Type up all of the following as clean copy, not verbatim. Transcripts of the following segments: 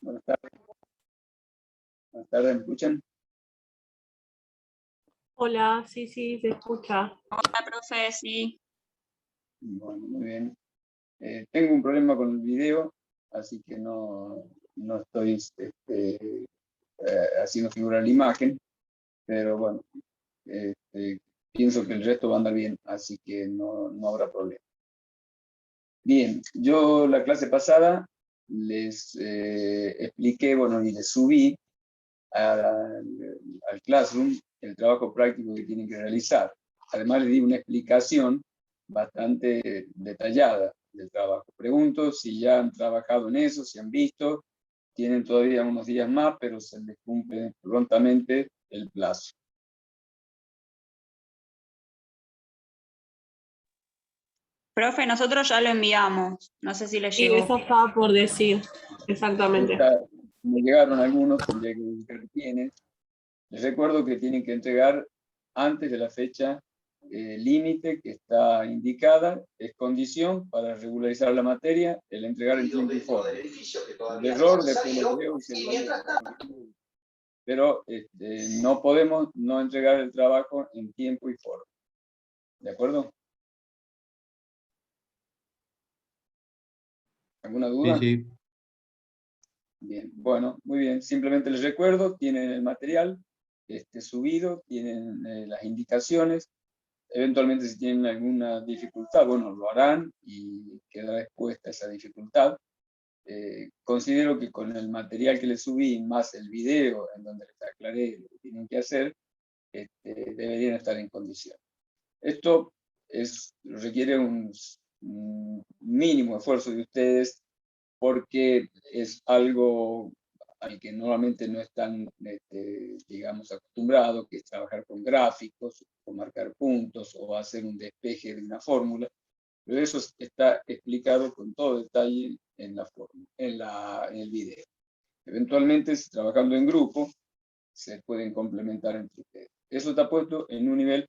Buenas tardes. Buenas tardes, ¿me escuchan? Hola, sí, se escucha. Hola, profe, sí. Bueno, muy bien. Tengo un problema con el video, así que no estoy haciendo figurar la imagen, pero bueno, pienso que el resto va a andar bien, así que no habrá problema. Bien, yo la clase pasada les expliqué, bueno, y les subí al Classroom el trabajo práctico que tienen que realizar. Además, les di una explicación bastante detallada del trabajo. Pregunto si ya han trabajado en eso, si han visto. Tienen todavía unos días más, pero se les cumple prontamente el plazo. Profe, nosotros ya lo enviamos. No sé si le Sí, llegó. eso estaba por decir, exactamente. Me llegaron algunos, tendría que buscar quiénes. Les recuerdo que tienen que entregar antes de la fecha límite que está indicada. Es condición para regularizar la materia el entregar en tiempo y forma. El error después lo creo pero no podemos no entregar el trabajo en tiempo y forma. ¿De acuerdo? ¿Alguna duda? Sí. Bien, bueno, muy bien. Simplemente les recuerdo, tienen el material subido, tienen las indicaciones. Eventualmente, si tienen alguna dificultad, bueno, lo harán y quedará expuesta esa dificultad. Considero que con el material que les subí, más el video en donde les aclaré lo que tienen que hacer, deberían estar en condición. Esto requiere un mínimo esfuerzo de ustedes porque es algo al que normalmente no están, digamos, acostumbrados, que es trabajar con gráficos, o marcar puntos, o hacer un despeje de una fórmula. Pero eso está explicado con todo detalle en la fórmula, en el video. Eventualmente, trabajando en grupo, se pueden complementar entre ustedes. Eso está puesto en un nivel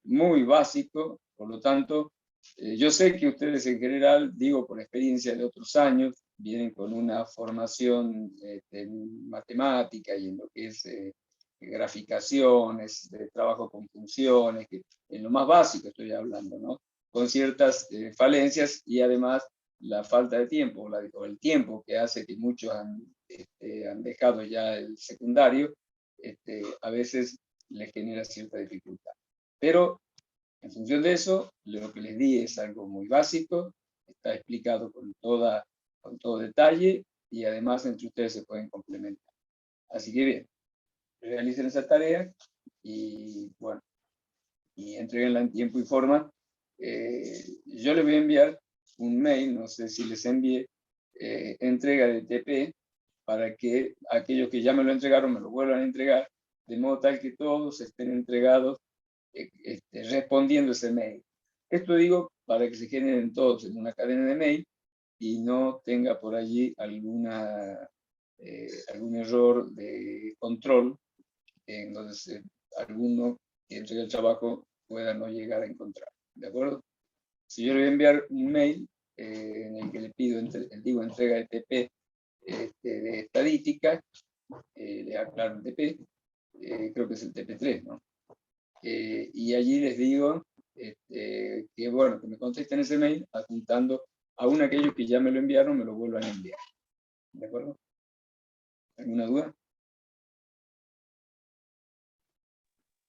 muy básico, por lo tanto, yo sé que ustedes en general, digo por experiencia de otros años, vienen con una formación en matemática y en lo que es graficaciones, trabajo con funciones, que en lo más básico estoy hablando, ¿no? Con ciertas falencias y además la falta de tiempo o el tiempo que hace que muchos han dejado ya el secundario, a veces les genera cierta dificultad. Pero en función de eso, lo que les di es algo muy básico, está explicado con todo detalle y además entre ustedes se pueden complementar. Así que bien, realicen esa tarea y bueno, y entreguenla en tiempo y forma. Yo les voy a enviar un mail, no sé si les envié, entrega de TP, para que aquellos que ya me lo entregaron me lo vuelvan a entregar, de modo tal que todos estén entregados respondiendo ese mail. Esto digo para que se generen todos en una cadena de mail y no tenga por allí algún error de control en donde alguno que entregue el trabajo pueda no llegar a encontrar. ¿De acuerdo? Si yo le voy a enviar un mail en el que le pido, digo, entrega de TP de estadística, le aclaro el TP, creo que es el TP3, ¿no? Y allí les digo que bueno, que me contesten ese mail adjuntando aún aquellos que ya me lo enviaron, me lo vuelvan a enviar. ¿De acuerdo? ¿Alguna duda?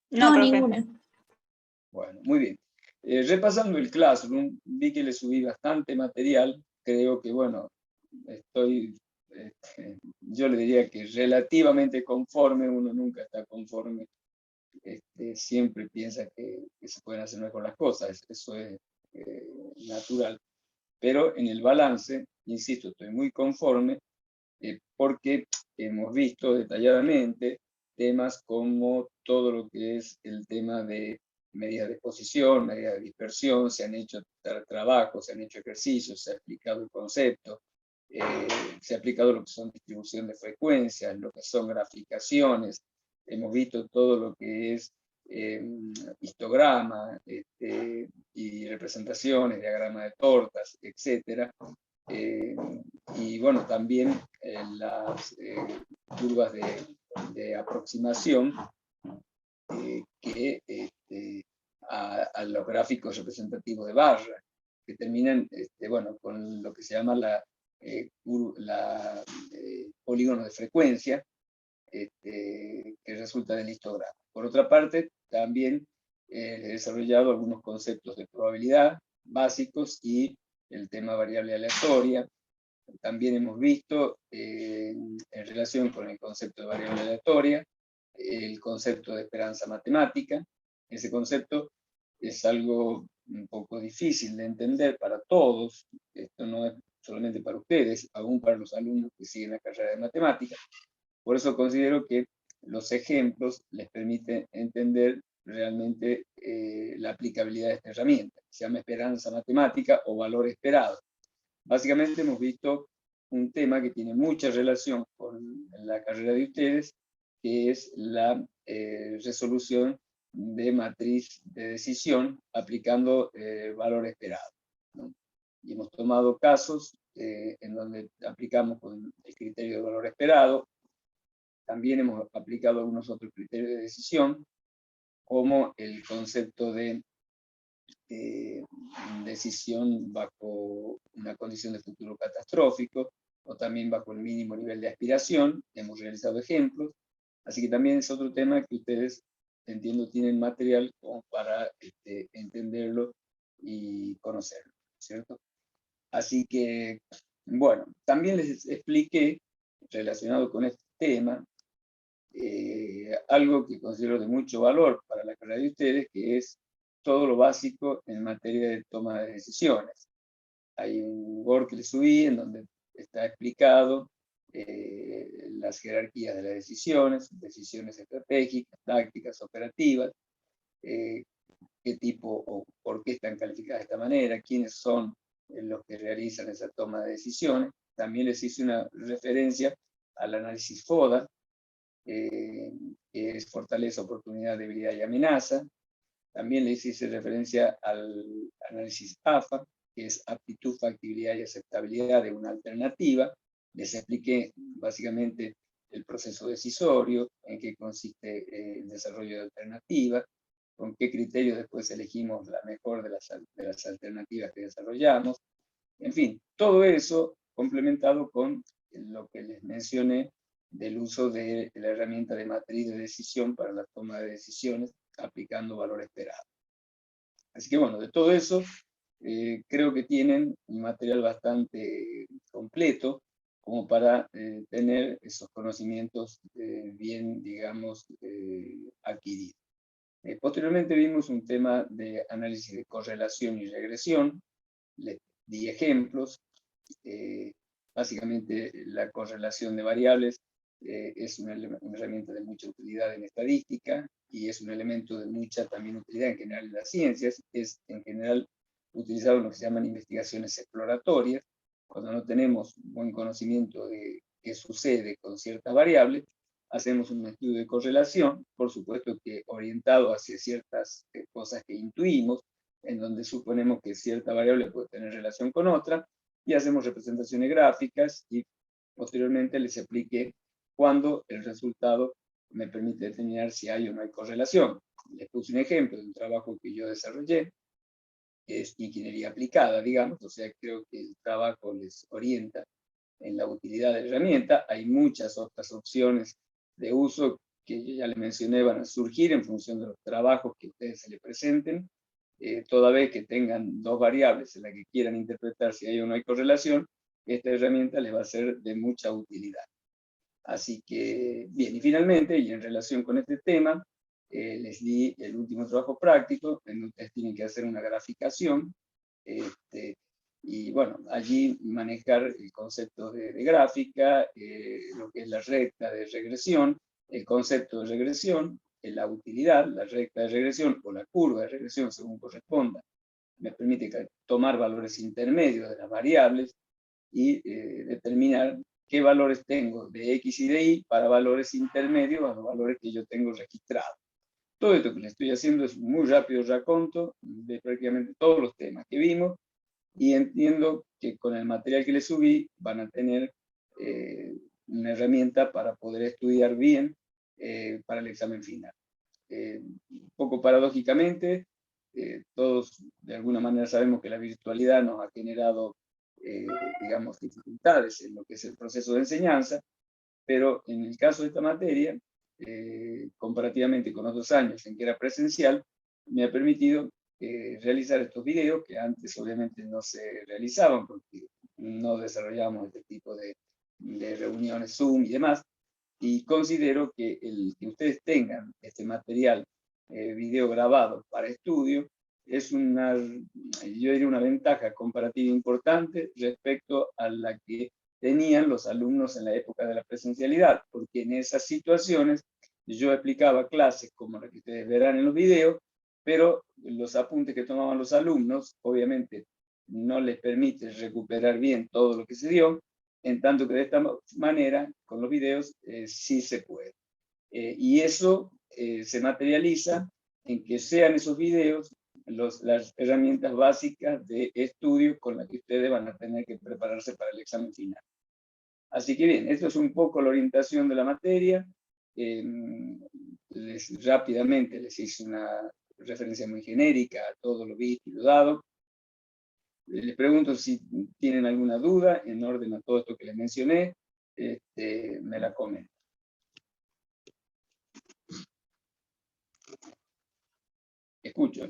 No, profe. Ninguna. Bueno, muy bien. Repasando el Classroom, vi que le subí bastante material. Creo que, bueno, yo le diría que relativamente conforme, uno nunca está conforme. Siempre piensa que se pueden hacer mejor las cosas, eso es natural. Pero en el balance, insisto, estoy muy conforme porque hemos visto detalladamente temas como todo lo que es el tema de medidas de exposición, medidas de dispersión, se han hecho trabajos, se han hecho ejercicios, se ha explicado el concepto, se ha aplicado lo que son distribución de frecuencias, lo que son graficaciones, hemos visto todo lo que es histograma y representaciones, diagrama de tortas, etc. Y bueno, también las curvas de aproximación a los gráficos representativos de barra, que terminan bueno, con lo que se llama polígono de frecuencia, que resulta del histograma. Por otra parte, también he desarrollado algunos conceptos de probabilidad básicos y el tema variable aleatoria. También hemos visto, en relación con el concepto de variable aleatoria, el concepto de esperanza matemática. Ese concepto es algo un poco difícil de entender para todos. Esto no es solamente para ustedes, aún para los alumnos que siguen la carrera de matemáticas. Por eso considero que los ejemplos les permiten entender realmente la aplicabilidad de esta herramienta. Se llama esperanza matemática o valor esperado. Básicamente hemos visto un tema que tiene mucha relación con la carrera de ustedes, que es la resolución de matriz de decisión aplicando valor esperado, ¿no? Y hemos tomado casos en donde aplicamos con el criterio de valor esperado. También hemos aplicado algunos otros criterios de decisión, como el concepto de decisión bajo una condición de futuro catastrófico, o también bajo el mínimo nivel de aspiración. Hemos realizado ejemplos, así que también es otro tema que ustedes, entiendo, tienen material como para entenderlo y conocerlo, ¿cierto? Así que, bueno, también les expliqué, relacionado con este tema, algo que considero de mucho valor para la carrera de ustedes, que es todo lo básico en materia de toma de decisiones. Hay un Word que le subí en donde está explicado las jerarquías de las decisiones, decisiones estratégicas, tácticas, operativas, qué tipo o por qué están calificadas de esta manera, quiénes son los que realizan esa toma de decisiones. También les hice una referencia al análisis FODA, que es fortaleza, oportunidad, debilidad y amenaza. También les hice referencia al análisis AFA, que es aptitud, factibilidad y aceptabilidad de una alternativa. Les expliqué básicamente el proceso decisorio, en qué consiste el desarrollo de alternativas, con qué criterios después elegimos la mejor de las alternativas que desarrollamos. En fin, todo eso complementado con lo que les mencioné del uso de la herramienta de matriz de decisión para la toma de decisiones, aplicando valor esperado. Así que bueno, de todo eso, creo que tienen un material bastante completo como para tener esos conocimientos bien, digamos, adquiridos. Posteriormente vimos un tema de análisis de correlación y regresión. Les di ejemplos. Básicamente la correlación de variables es una herramienta de mucha utilidad en estadística y es un elemento de mucha también utilidad en general en las ciencias. Es en general utilizado en lo que se llaman investigaciones exploratorias, cuando no tenemos buen conocimiento de qué sucede con ciertas variables. Hacemos un estudio de correlación, por supuesto que orientado hacia ciertas cosas que intuimos, en donde suponemos que cierta variable puede tener relación con otra, y hacemos representaciones gráficas, y posteriormente les expliqué cuándo el resultado me permite determinar si hay o no hay correlación. Les puse un ejemplo de un trabajo que yo desarrollé, que es ingeniería aplicada, digamos, o sea, creo que el trabajo les orienta en la utilidad de la herramienta. Hay muchas otras opciones de uso que yo ya les mencioné, van a surgir en función de los trabajos que a ustedes se les presenten. Toda vez que tengan dos variables en las que quieran interpretar si hay o no hay correlación, esta herramienta les va a ser de mucha utilidad. Así que, bien, y finalmente, y en relación con este tema, les di el último trabajo práctico, en donde ustedes tienen que hacer una graficación, y bueno, allí manejar el concepto de gráfica, lo que es la recta de regresión, el concepto de regresión, la utilidad, la recta de regresión o la curva de regresión, según corresponda. Me permite tomar valores intermedios de las variables y determinar qué valores tengo de X y de Y para valores intermedios a los valores que yo tengo registrados. Todo esto que les estoy haciendo es un muy rápido raconto de prácticamente todos los temas que vimos, y entiendo que con el material que les subí van a tener una herramienta para poder estudiar bien para el examen final. Un poco paradójicamente, todos de alguna manera sabemos que la virtualidad nos ha generado, digamos, dificultades en lo que es el proceso de enseñanza, pero en el caso de esta materia, comparativamente con otros años en que era presencial, me ha permitido realizar estos videos que antes obviamente no se realizaban porque no desarrollábamos este tipo de reuniones Zoom y demás, y considero que el que ustedes tengan este material video grabado para estudio es una, yo diría, una ventaja comparativa importante respecto a la que tenían los alumnos en la época de la presencialidad, porque en esas situaciones yo explicaba clases como la que ustedes verán en los videos, pero los apuntes que tomaban los alumnos, obviamente, no les permite recuperar bien todo lo que se dio, en tanto que de esta manera, con los videos, sí se puede. Y eso se materializa en que sean esos videos las herramientas básicas de estudio con las que ustedes van a tener que prepararse para el examen final. Así que bien, esto es un poco la orientación de la materia. Rápidamente les hice una referencia muy genérica a todo lo visto y lo dado. Les pregunto si tienen alguna duda en orden a todo esto que les mencioné, me la comentan. Escucho.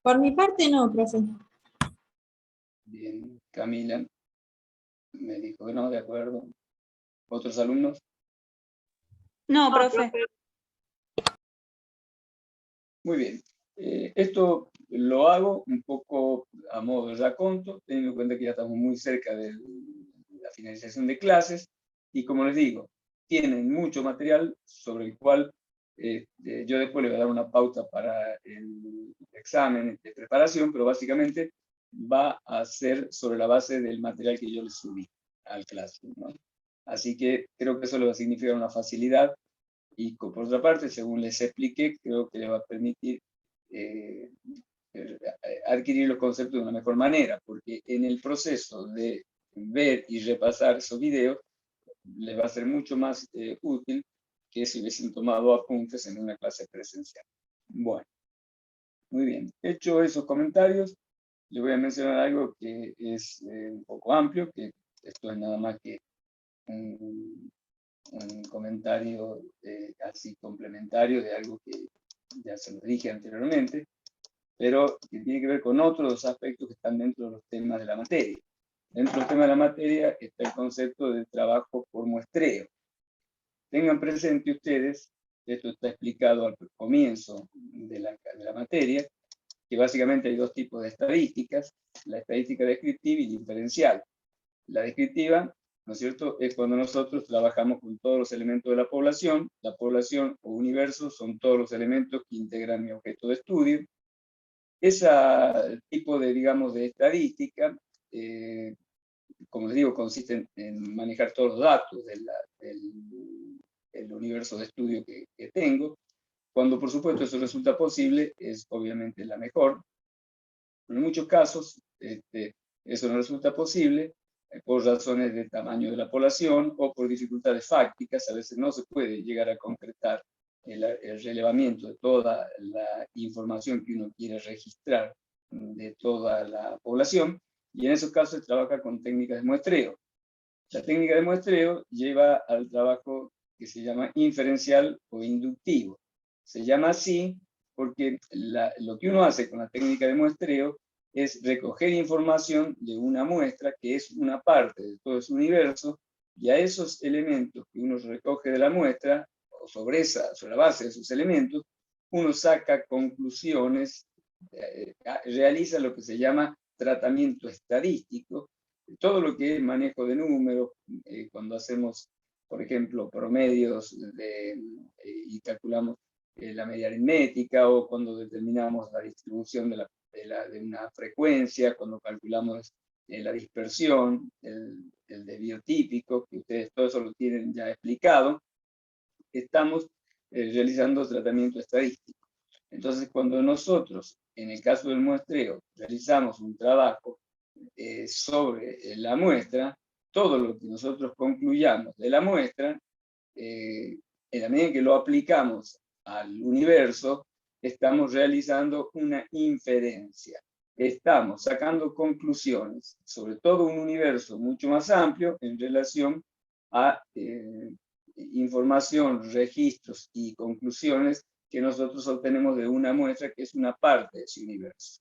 Por mi parte no, profe. Bien, Camila me dijo que no, de acuerdo. ¿Otros alumnos? No, No, profe. Muy bien. Esto lo hago un poco a modo de raconto, teniendo en cuenta que ya estamos muy cerca de la finalización de clases, y como les digo, tienen mucho material sobre el cual yo después les voy a dar una pauta para el examen de preparación, pero básicamente va a ser sobre la base del material que yo les subí al Classroom, ¿no? Así que creo que eso le va a significar una facilidad, y por otra parte, según les expliqué, creo que le va a permitir adquirir los conceptos de una mejor manera, porque en el proceso de ver y repasar esos videos, les va a ser mucho más útil que si hubiesen tomado apuntes en una clase presencial. Bueno, muy bien. Hecho esos comentarios, les voy a mencionar algo que es un poco amplio, que esto es nada más que un comentario así complementario de algo que ya se lo dije anteriormente, pero que tiene que ver con otros aspectos que están dentro de los temas de la materia. Dentro del tema de la materia está el concepto de trabajo por muestreo. Tengan presente ustedes, esto está explicado al comienzo de la materia, que básicamente hay dos tipos de estadísticas, la estadística descriptiva y diferencial. La descriptiva, ¿no es cierto?, es cuando nosotros trabajamos con todos los elementos de la población o universo son todos los elementos que integran mi objeto de estudio. Ese tipo de, digamos, de estadística, como les digo, consiste en manejar todos los datos del universo de estudio que tengo. Cuando, por supuesto, eso resulta posible, es obviamente la mejor. Pero en muchos casos, eso no resulta posible por razones de tamaño de la población o por dificultades fácticas. A veces no se puede llegar a concretar el relevamiento de toda la información que uno quiere registrar de toda la población, y en esos casos se trabaja con técnicas de muestreo. La técnica de muestreo lleva al trabajo que se llama inferencial o inductivo. Se llama así porque lo que uno hace con la técnica de muestreo es recoger información de una muestra que es una parte de todo ese universo, y a esos elementos que uno recoge de la muestra, o sobre la base de esos elementos, uno saca conclusiones, realiza lo que se llama tratamiento estadístico, todo lo que es manejo de números, cuando hacemos, por ejemplo, promedios y calculamos la media aritmética, o cuando determinamos la distribución de una frecuencia, cuando calculamos la dispersión, el desvío típico, que ustedes todo eso lo tienen ya explicado, estamos realizando tratamiento estadístico. Entonces, cuando nosotros, en el caso del muestreo, realizamos un trabajo sobre la muestra, todo lo que nosotros concluyamos de la muestra, en la medida en que lo aplicamos al universo, estamos realizando una inferencia. Estamos sacando conclusiones sobre todo un universo mucho más amplio en relación a información, registros y conclusiones que nosotros obtenemos de una muestra que es una parte de ese universo.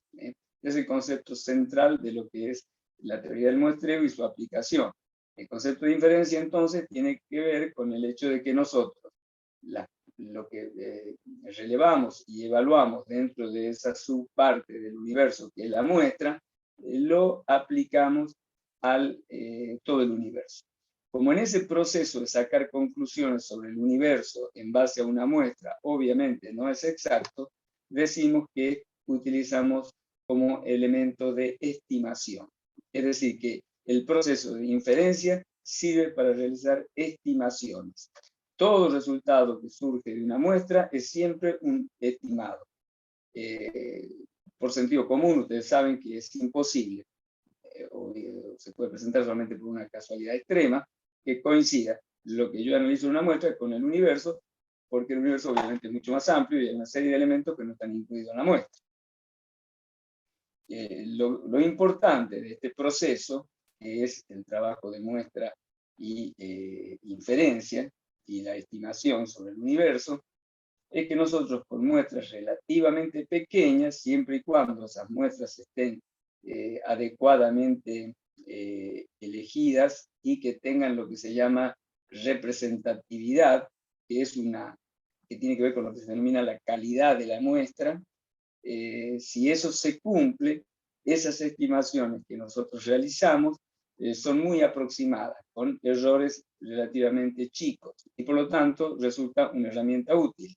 Es el concepto central de lo que es la teoría del muestreo y su aplicación. El concepto de inferencia, entonces, tiene que ver con el hecho de que nosotros lo que relevamos y evaluamos dentro de esa subparte del universo que es la muestra, lo aplicamos al todo el universo. Como en ese proceso de sacar conclusiones sobre el universo en base a una muestra, obviamente no es exacto, decimos que utilizamos como elemento de estimación. Es decir, que el proceso de inferencia sirve para realizar estimaciones. Todo resultado que surge de una muestra es siempre un estimado. Por sentido común, ustedes saben que es imposible, o se puede presentar solamente por una casualidad extrema, que coincida lo que yo analizo en una muestra con el universo, porque el universo obviamente es mucho más amplio y hay una serie de elementos que no están incluidos en la muestra. Lo importante de este proceso, que es el trabajo de muestra y inferencia y la estimación sobre el universo, es que nosotros con muestras relativamente pequeñas, siempre y cuando esas muestras estén adecuadamente elegidas y que tengan lo que se llama representatividad, que tiene que ver con lo que se denomina la calidad de la muestra. Si eso se cumple, esas estimaciones que nosotros realizamos son muy aproximadas, con errores relativamente chicos, y por lo tanto resulta una herramienta útil.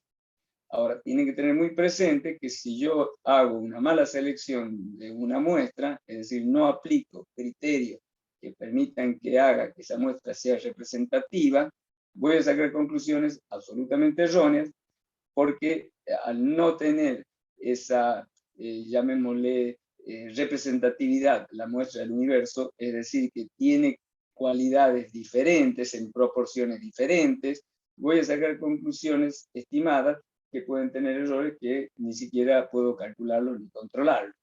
Ahora, tienen que tener muy presente que si yo hago una mala selección de una muestra, es decir, no aplico criterios que permitan que haga que esa muestra sea representativa, voy a sacar conclusiones absolutamente erróneas, porque al no tener esa, llamémosle, representatividad, la muestra del universo, es decir, que tiene cualidades diferentes, en proporciones diferentes, voy a sacar conclusiones estimadas que pueden tener errores que ni siquiera puedo calcularlos ni controlarlos.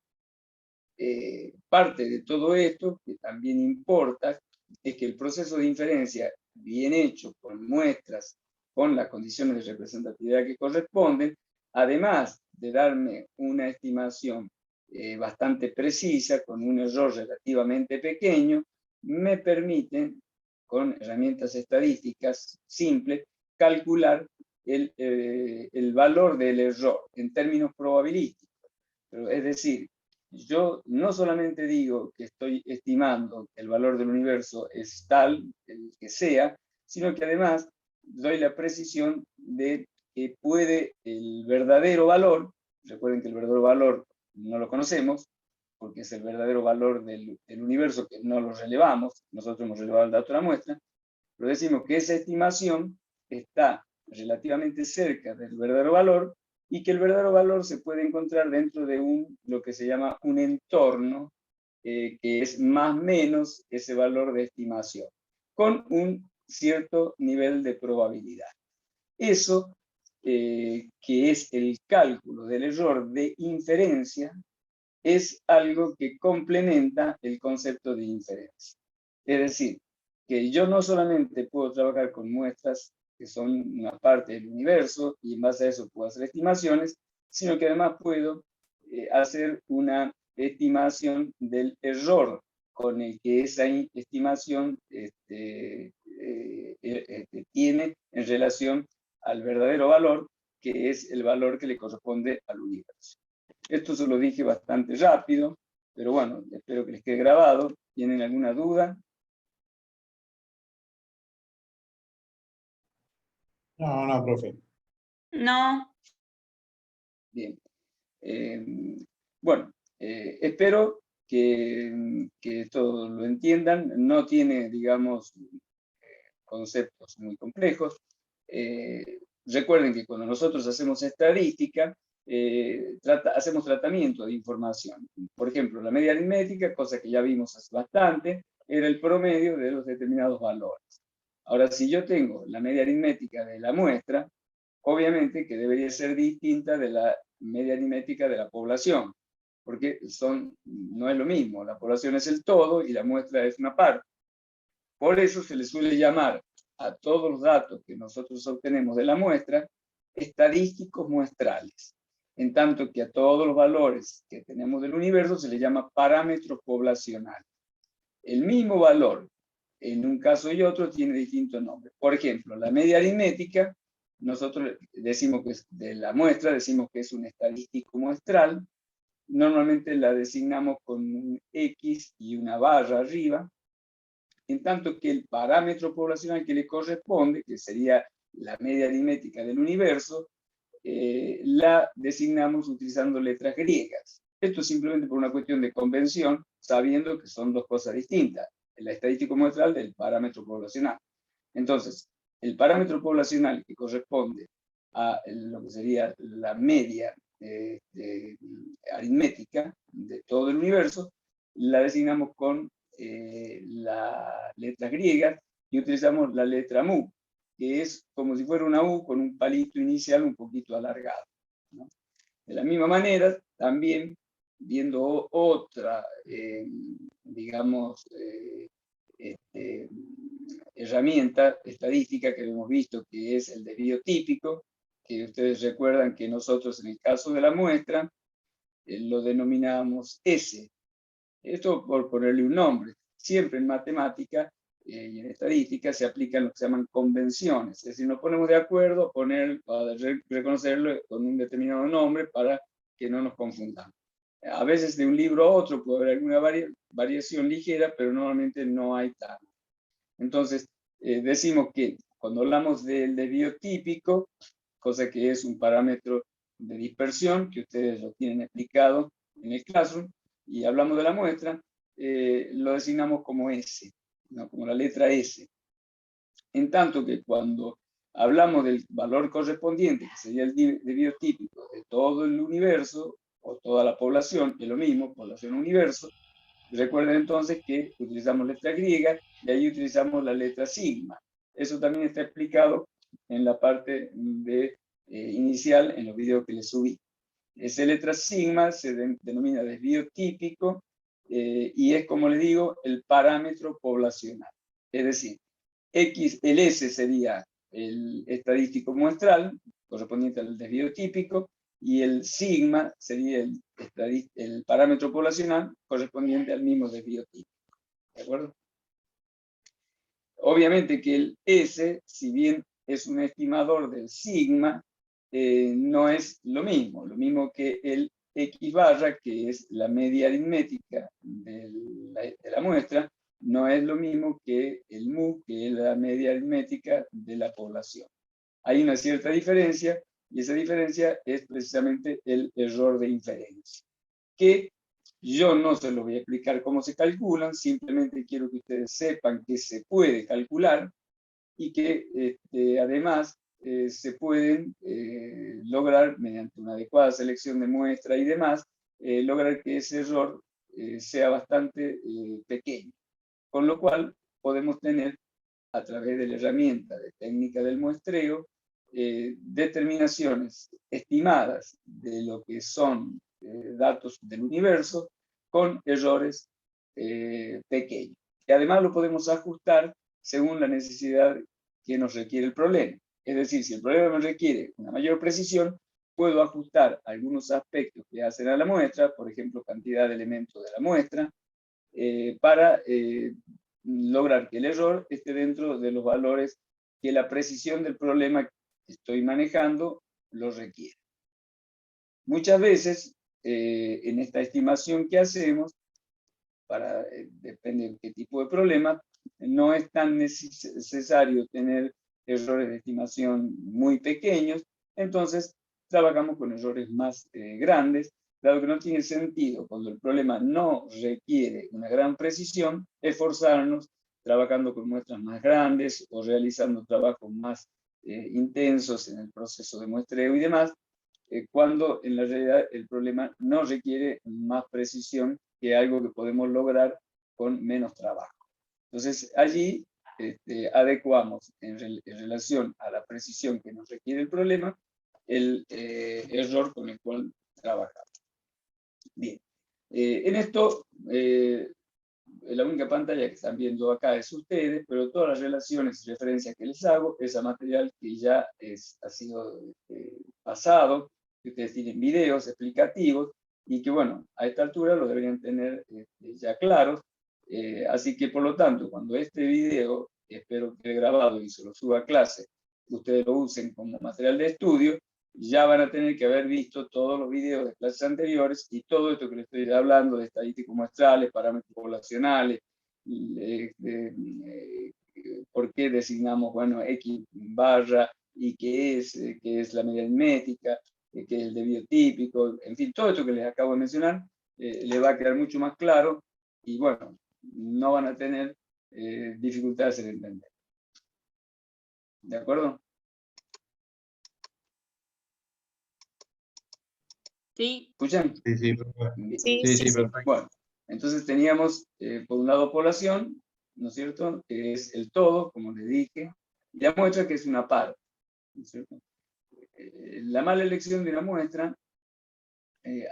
Parte de todo esto, que también importa, es que el proceso de inferencia, bien hecho, con muestras, con las condiciones de representatividad que corresponden, además de darme una estimación bastante precisa, con un error relativamente pequeño, me permiten, con herramientas estadísticas simples, calcular el valor del error en términos probabilísticos. Pero, es decir, yo no solamente digo que estoy estimando que el valor del universo es tal, el que sea, sino que además doy la precisión de que puede el verdadero valor, recuerden que el verdadero valor no lo conocemos, porque es el verdadero valor del universo que no lo relevamos, nosotros hemos relevado el dato de la muestra, pero decimos que esa estimación está relativamente cerca del verdadero valor, y que el verdadero valor se puede encontrar dentro de lo que se llama un entorno, que es más o menos ese valor de estimación, con un cierto nivel de probabilidad. Eso, que es el cálculo del error de inferencia, es algo que complementa el concepto de inferencia. Es decir, que yo no solamente puedo trabajar con muestras que son una parte del universo, y en base a eso puedo hacer estimaciones, sino que además puedo hacer una estimación del error con el que esa estimación tiene en relación al verdadero valor, que es el valor que le corresponde al universo. Esto se lo dije bastante rápido, pero bueno, espero que les quede grabado. ¿Tienen alguna duda? No, profe. No, Bien. Bueno, espero que todos lo entiendan. No tiene, digamos, conceptos muy complejos. Recuerden que cuando nosotros hacemos estadística, hacemos tratamiento de información. Por ejemplo, la media aritmética, cosa que ya vimos hace bastante, era el promedio de los determinados valores. Ahora, si yo tengo la media aritmética de la muestra, obviamente que debería ser distinta de la media aritmética de la población, porque no es lo mismo, la población es el todo y la muestra es una parte. Por eso se le suele llamar a todos los datos que nosotros obtenemos de la muestra estadísticos muestrales, en tanto que a todos los valores que tenemos del universo se le llama parámetros poblacionales. El mismo valor en un caso y otro tiene distintos nombres. Por ejemplo, la media aritmética, nosotros decimos que de la muestra decimos que es un estadístico muestral. Normalmente la designamos con un X y una barra arriba, en tanto que el parámetro poblacional que le corresponde, que sería la media aritmética del universo, la designamos utilizando letras griegas. Esto es simplemente por una cuestión de convención, sabiendo que son dos cosas distintas, el estadístico muestral del parámetro poblacional. Entonces, el parámetro poblacional que corresponde a lo que sería la media aritmética de todo el universo, la designamos con la letra griega y utilizamos la letra mu, que es como si fuera una U con un palito inicial un poquito alargado, ¿no? De la misma manera, también viendo otra, digamos, herramienta estadística que hemos visto, que es el desvío típico, que ustedes recuerdan que nosotros en el caso de la muestra lo denominamos S. Esto por ponerle un nombre. Siempre en matemática y en estadística se aplican lo que se llaman convenciones. Es decir, nos ponemos de acuerdo para reconocerlo con un determinado nombre para que no nos confundamos. A veces de un libro a otro puede haber alguna variación ligera, pero normalmente no hay tanto. Entonces, decimos que cuando hablamos del desvío típico, cosa que es un parámetro de dispersión, que ustedes lo tienen explicado en el Classroom, y hablamos de la muestra, lo designamos como S, ¿no? Como la letra S. En tanto que cuando hablamos del valor correspondiente, que sería el desvío típico de todo el universo, o toda la población, que es lo mismo, población-universo, recuerden entonces que utilizamos letra griega y ahí utilizamos la letra sigma. Eso también está explicado en la parte inicial, en los videos que les subí. Esa letra sigma se denomina desvío típico y es, como les digo, el parámetro poblacional. Es decir, el S sería el estadístico muestral, correspondiente al desvío típico, y el sigma sería el parámetro poblacional correspondiente al mismo desvío típico. ¿De acuerdo? Obviamente que el S, si bien es un estimador del sigma, no es lo mismo que el X barra, que es la media aritmética de la muestra, no es lo mismo que el mu, que es la media aritmética de la población. Hay una cierta diferencia, y esa diferencia es precisamente el error de inferencia, que yo no se lo voy a explicar cómo se calculan, simplemente quiero que ustedes sepan que se puede calcular y que además se pueden lograr, mediante una adecuada selección de muestra y demás, lograr que ese error sea bastante pequeño. Con lo cual podemos tener, a través de la herramienta de técnica del muestreo, determinaciones estimadas de lo que son datos del universo con errores pequeños. Y además lo podemos ajustar según la necesidad que nos requiere el problema. Es decir, si el problema me requiere una mayor precisión, puedo ajustar algunos aspectos que hacen a la muestra, por ejemplo, cantidad de elementos de la muestra, para lograr que el error esté dentro de los valores que la precisión del problema que estoy manejando lo requiere. Muchas veces, en esta estimación que hacemos, depende de qué tipo de problema, no es tan necesario tener errores de estimación muy pequeños, entonces trabajamos con errores más grandes, dado que no tiene sentido, cuando el problema no requiere una gran precisión, esforzarnos trabajando con muestras más grandes o realizando trabajos más intensos en el proceso de muestreo y demás, cuando en la realidad el problema no requiere más precisión que algo que podemos lograr con menos trabajo. Entonces, allí adecuamos en relación a la precisión que nos requiere el problema, el error con el cual trabajamos. Bien, en esto, la única pantalla que están viendo acá es ustedes, pero todas las relaciones y referencias que les hago es a material que ya ha sido pasado, que ustedes tienen videos explicativos, y que bueno, a esta altura lo deberían tener ya claros. Así que por lo tanto, cuando este video, espero que el grabado y se lo suba a clase, ustedes lo usen como material de estudio, ya van a tener que haber visto todos los videos de clases anteriores y todo esto que les estoy hablando de estadísticos muestrales, parámetros poblacionales, por qué designamos, bueno, X barra y qué es la media aritmética, qué es el desvío típico, en fin, todo esto que les acabo de mencionar les va a quedar mucho más claro y bueno, no van a tener dificultades en entender. ¿De acuerdo? Sí. ¿Escuchan? Sí, sí, profe. Sí, Sí, perfecto. Bueno, entonces teníamos por un lado población, ¿no es cierto? Que es el todo, como les dije, y la muestra que es una parte, ¿no es cierto? La mala elección de una muestra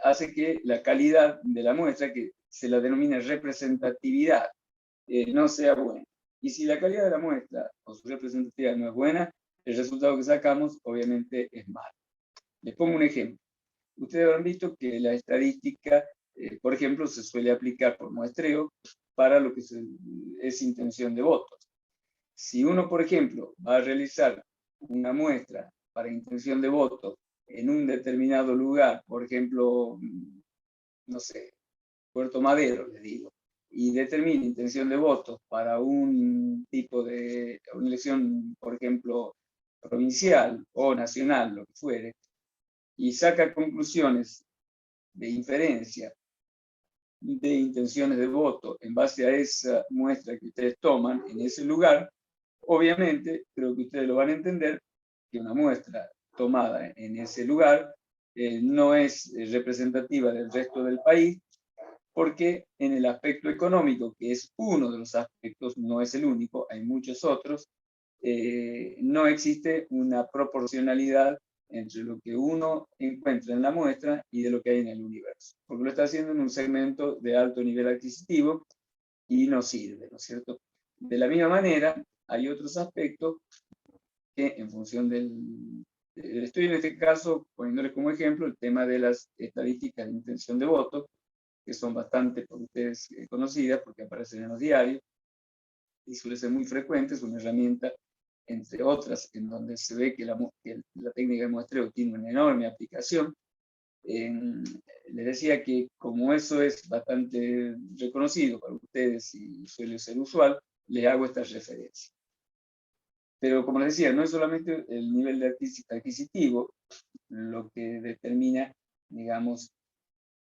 hace que la calidad de la muestra, que se la denomina representatividad, no sea buena. Y si la calidad de la muestra o su representatividad no es buena, el resultado que sacamos obviamente es malo. Les pongo un ejemplo. Ustedes habrán visto que la estadística, por ejemplo, se suele aplicar por muestreo para lo que es intención de votos. Si uno, por ejemplo, va a realizar una muestra para intención de voto en un determinado lugar, por ejemplo, no sé, Puerto Madero, les digo, y determina intención de votos para un tipo de una elección, por ejemplo, provincial o nacional, lo que fuere, y saca conclusiones de inferencia de intenciones de voto en base a esa muestra que ustedes toman en ese lugar, obviamente, creo que ustedes lo van a entender, que una muestra tomada en ese lugar no es representativa del resto del país, porque en el aspecto económico, que es uno de los aspectos, no es el único, hay muchos otros, no existe una proporcionalidad entre lo que uno encuentra en la muestra y de lo que hay en el universo, porque lo está haciendo en un segmento de alto nivel adquisitivo y no sirve, ¿no es cierto? De la misma manera, hay otros aspectos que en función estoy en este caso poniéndoles como ejemplo el tema de las estadísticas de intención de voto, que son bastante por ustedes conocidas porque aparecen en los diarios y suele ser muy frecuente, es una herramienta entre otras, en donde se ve que la técnica de muestreo tiene una enorme aplicación. Les decía que como eso es bastante reconocido para ustedes y suele ser usual, les hago esta referencia. Pero como les decía, no es solamente el nivel de adquisitivo lo que determina, digamos,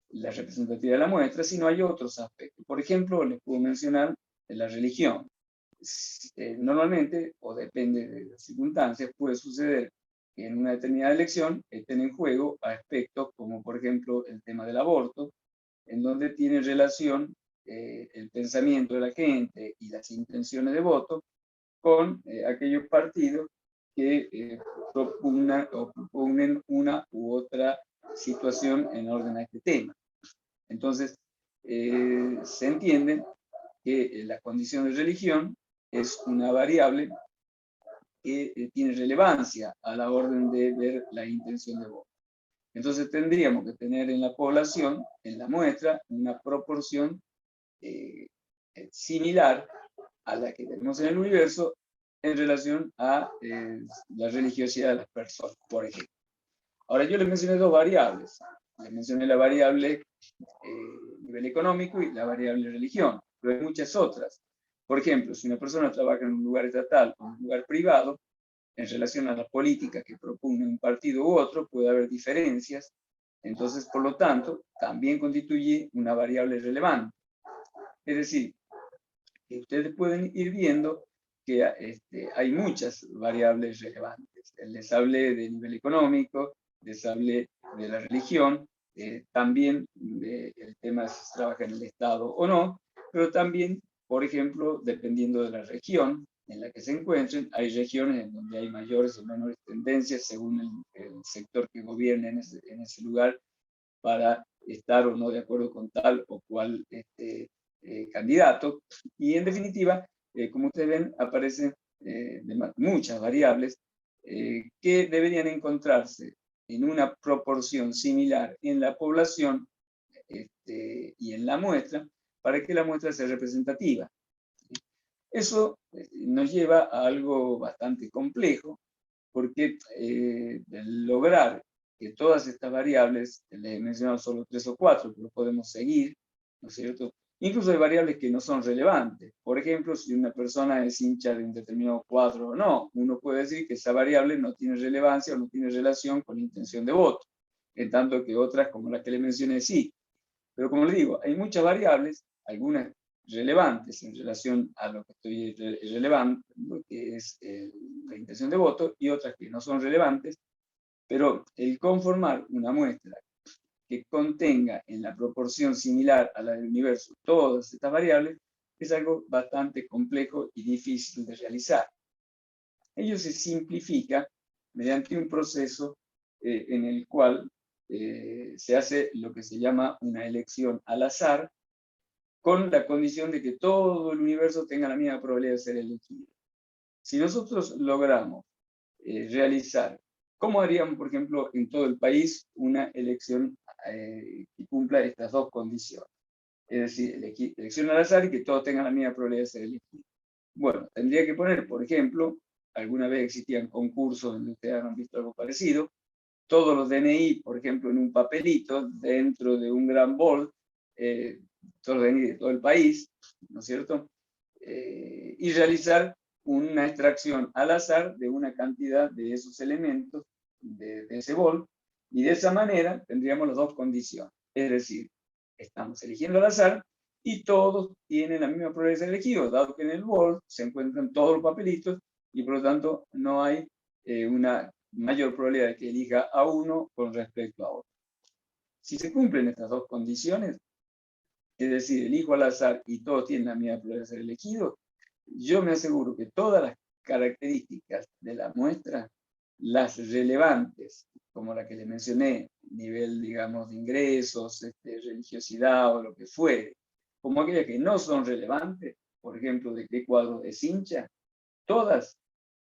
la representatividad de la muestra, sino hay otros aspectos. Por ejemplo, les puedo mencionar la religión. Normalmente, o depende de las circunstancias, puede suceder que en una determinada elección estén en juego aspectos como, por ejemplo, el tema del aborto, en donde tiene relación el pensamiento de la gente y las intenciones de voto con aquellos partidos que propugnen una u otra situación en orden a este tema. Entonces, se entiende que la condición de religión es una variable que tiene relevancia a la orden de ver la intención de voto. Entonces tendríamos que tener en la población, en la muestra, una proporción similar a la que tenemos en el universo en relación a la religiosidad de las personas, por ejemplo. Ahora yo les mencioné dos variables. Les mencioné la variable nivel económico y la variable religión, pero hay muchas otras. Por ejemplo, si una persona trabaja en un lugar estatal o en un lugar privado, en relación a las políticas que propone un partido u otro, puede haber diferencias. Entonces, por lo tanto, también constituye una variable relevante. Es decir, que ustedes pueden ir viendo que hay muchas variables relevantes. Les hablé de nivel económico, les hablé de la religión, también el tema si se trabaja en el Estado o no, pero también, por ejemplo, dependiendo de la región en la que se encuentren, hay regiones en donde hay mayores o menores tendencias según el sector que gobierne en ese lugar para estar o no de acuerdo con tal o cual candidato. Y en definitiva, como ustedes ven, aparecen muchas variables que deberían encontrarse en una proporción similar en la población y en la muestra, para que la muestra sea representativa. Eso nos lleva a algo bastante complejo, porque lograr que todas estas variables, les he mencionado solo 3 o 4, pero podemos seguir, ¿no es cierto? Incluso hay variables que no son relevantes. Por ejemplo, si una persona es hincha de un determinado cuadro o no, uno puede decir que esa variable no tiene relevancia o no tiene relación con la intención de voto, en tanto que otras, como las que le mencioné, sí. Pero como le digo, hay muchas variables, algunas relevantes en relación a lo que estoy relevando, que es la intención de voto, y otras que no son relevantes, pero el conformar una muestra que contenga en la proporción similar a la del universo todas estas variables es algo bastante complejo y difícil de realizar. Ello se simplifica mediante un proceso en el cual se hace lo que se llama una elección al azar, con la condición de que todo el universo tenga la misma probabilidad de ser elegido. Si nosotros logramos realizar, ¿cómo haríamos, por ejemplo, en todo el país una elección que cumpla estas dos condiciones? Es decir, elección al azar y que todos tengan la misma probabilidad de ser elegidos. Bueno, tendría que poner, por ejemplo, alguna vez existían concursos donde ustedes han visto algo parecido, todos los DNI, por ejemplo, en un papelito, dentro de un gran bol, todos los DNI de todo el país, ¿no es cierto? Y realizar una extracción al azar de una cantidad de esos elementos de ese bol, y de esa manera tendríamos las dos condiciones. Es decir, estamos eligiendo al azar y todos tienen la misma probabilidad de ser elegidos, dado que en el bol se encuentran todos los papelitos y por lo tanto no hay una mayor probabilidad de que elija a uno con respecto a otro. Si se cumplen estas dos condiciones, es decir, elijo al azar y todos tienen la misma probabilidad de ser elegidos, yo me aseguro que todas las características de la muestra, las relevantes, como la que les mencioné, nivel, digamos, de ingresos, religiosidad o lo que fuere, como aquellas que no son relevantes, por ejemplo, de qué cuadro es hincha, todas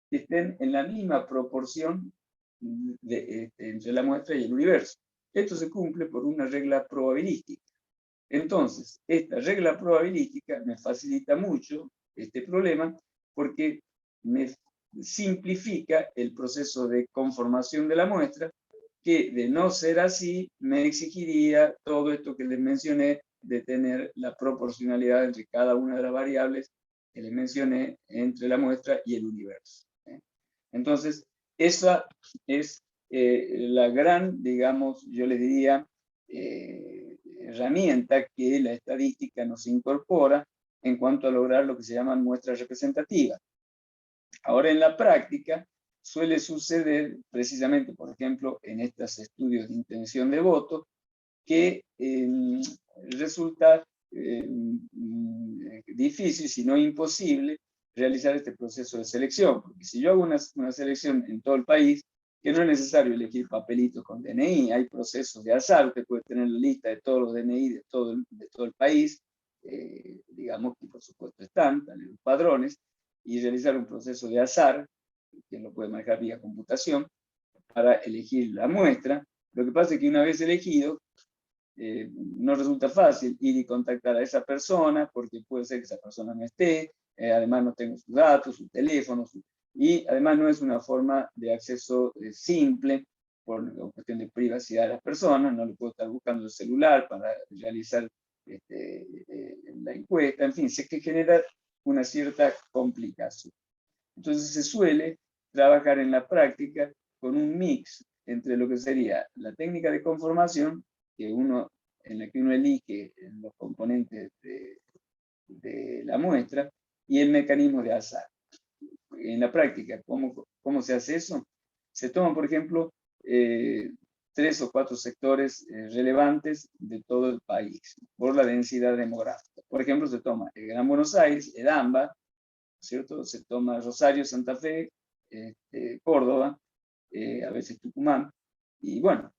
estén en la misma proporción entre la muestra y el universo. Esto se cumple por una regla probabilística. Entonces, esta regla probabilística me facilita mucho este problema porque me simplifica el proceso de conformación de la muestra, que de no ser así me exigiría todo esto que les mencioné de tener la proporcionalidad entre cada una de las variables que les mencioné entre la muestra y el universo. Entonces, esa es la gran, digamos, yo les diría, herramienta que la estadística nos incorpora en cuanto a lograr lo que se llaman muestras representativas. Ahora, en la práctica, suele suceder, precisamente, por ejemplo, en estos estudios de intención de voto, que resulta difícil, si no imposible, realizar este proceso de selección. Porque si yo hago una selección en todo el país, que no es necesario elegir papelitos con DNI, hay procesos de azar, usted puede tener la lista de todos los DNI de todo el país, digamos que por supuesto están en los padrones, y realizar un proceso de azar, que lo puede manejar vía computación, para elegir la muestra. Lo que pasa es que una vez elegido, no resulta fácil ir y contactar a esa persona, porque puede ser que esa persona no esté, además no tengo sus datos, su teléfono, y además no es una forma de acceso simple, por cuestión de privacidad de las personas, no le puedo estar buscando el celular para realizar la encuesta, en fin, sé que genera una cierta complicación. Entonces se suele trabajar en la práctica con un mix entre lo que sería la técnica de conformación, en la que uno elige los componentes de la muestra, y el mecanismo de azar. En la práctica, ¿cómo se hace eso? Se toman, por ejemplo, 3 o 4 sectores relevantes de todo el país, por la densidad demográfica. Por ejemplo, se toma el Gran Buenos Aires, el AMBA, ¿cierto? Se toma Rosario, Santa Fe, Córdoba, a veces Tucumán, y bueno,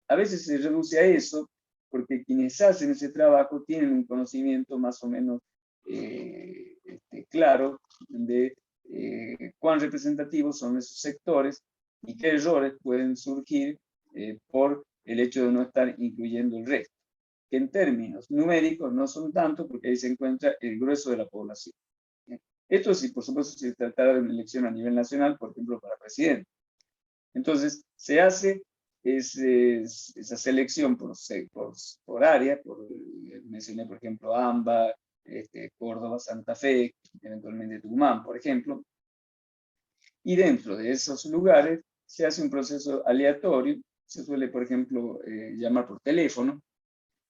a veces se reduce a eso, porque quienes hacen ese trabajo tienen un conocimiento más o menos claro de cuán representativos son esos sectores y qué errores pueden surgir por el hecho de no estar incluyendo el resto, que en términos numéricos no son tanto, porque ahí se encuentra el grueso de la población. Esto sí, por supuesto, si se tratara de una elección a nivel nacional, por ejemplo, para presidente. Entonces, se hace esa selección por área, mencioné, por ejemplo, AMBA, Córdoba, Santa Fe, eventualmente Tucumán, por ejemplo. Y dentro de esos lugares se hace un proceso aleatorio, se suele, por ejemplo, llamar por teléfono.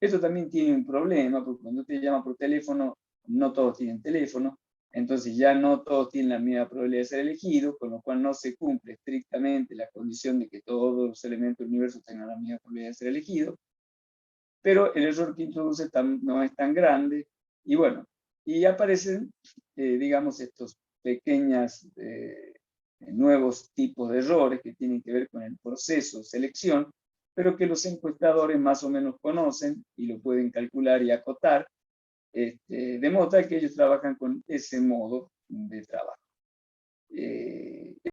Esto también tiene un problema, porque cuando te llama por teléfono, no todos tienen teléfono, entonces ya no todos tienen la misma probabilidad de ser elegidos, con lo cual no se cumple estrictamente la condición de que todos los elementos del universo tengan la misma probabilidad de ser elegidos, pero el error que introduce no es tan grande, y bueno, y aparecen, digamos, estos pequeños nuevos tipos de errores que tienen que ver con el proceso de selección, pero que los encuestadores más o menos conocen y lo pueden calcular y acotar, de modo que ellos trabajan con ese modo de trabajo.